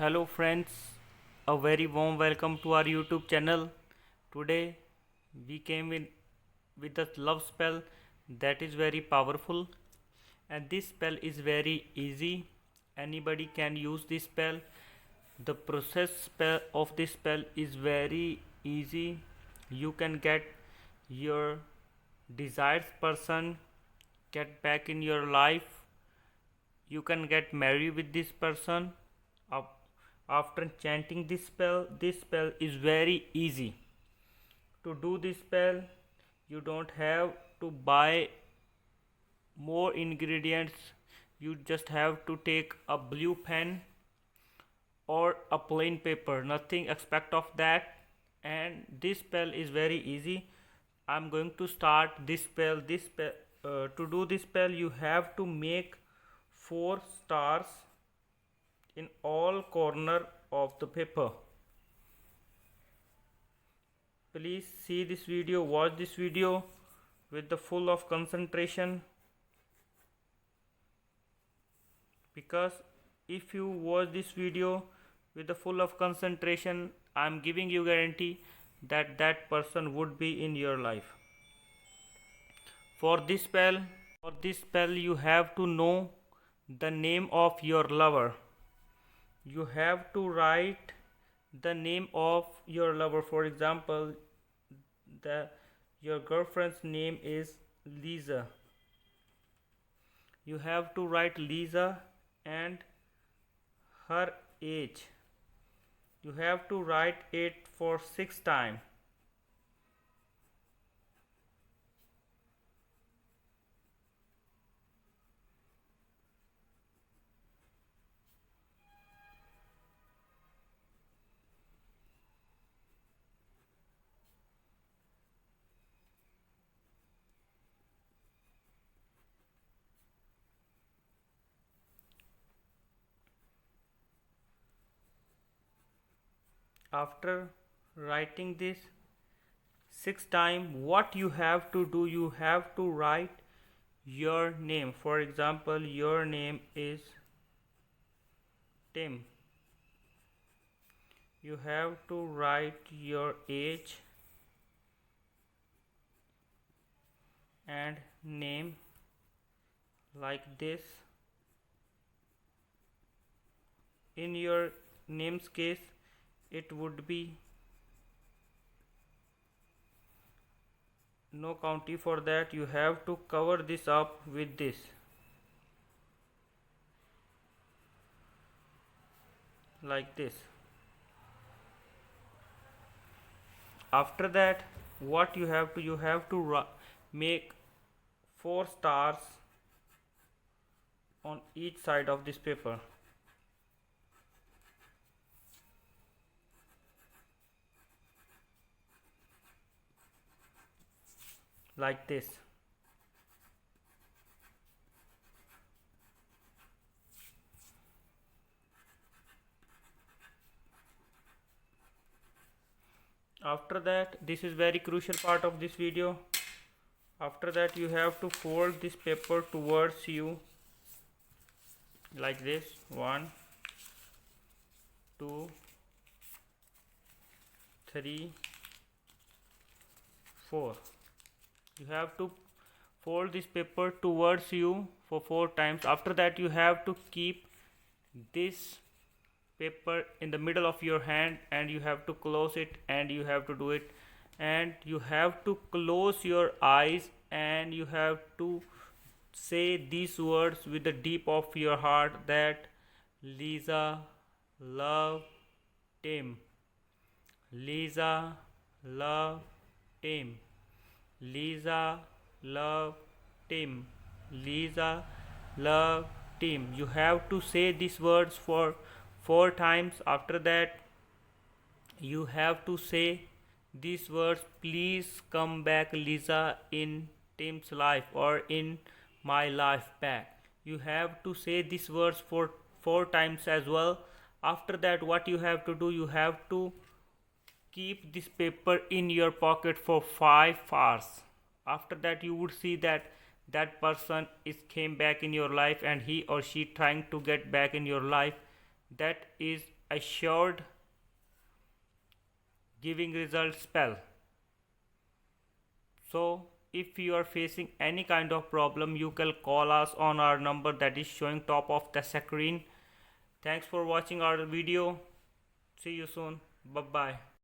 Hello friends, a very warm welcome to our YouTube channel. Today we came in with a love spell that is very powerful, and this spell is very easy. Anybody can use this spell. The process spell of this spell is very easy. You can get your desired person get back in your life. You can get married with this person after chanting this spell is very easy. To do this spell, you don't have to buy more ingredients. You just have to take a blue pen or a plain paper, nothing expect of that. And this spell is very easy. I'm going to start this spell. To do this spell, you have to make 4 stars in all corner of the paper. Please see this video, watch this video with the full of concentration, because if you watch this video with the full of concentration, I am giving you guarantee that that person would be in your life. For this spell you have to know the name of your lover. You have to write the name of your lover. For example, your girlfriend's name is Lisa. You have to write Lisa and her age. You have to write it for 6 times. After writing this 6 times, what you have to do, you have to write your name. For example, your name is Tim. You have to write your age and name like this. In your name's case, it would be no county. For that, you have to cover this up with this. Like this. After that, what you have to make 4 stars on each side of this paper. Like this. After that, this is very crucial part of this video. After that, you have to fold this paper towards you like this. 1 2 3 4. You have to fold this paper towards you for 4 times. After that, you have to keep this paper in the middle of your hand and you have to close it, and you have to do it, and you have to close your eyes and you have to say these words with the deep of your heart, that Lisa love Tim. Lisa love Tim. Lisa love Tim. Lisa love Tim. You have to say these words for 4 times. After that, you have to say these words, please come back Lisa in Tim's life, or in my life back. You have to say these words for 4 times as well. After that, what you have to do, you have to keep this paper in your pocket for 5 hours. After that, you would see that that person is came back in your life and he or she trying to get back in your life. That is assured giving result spell. So if you are facing any kind of problem, you can call us on our number that is showing top of the screen. Thanks for watching our video. See you soon. Bye bye.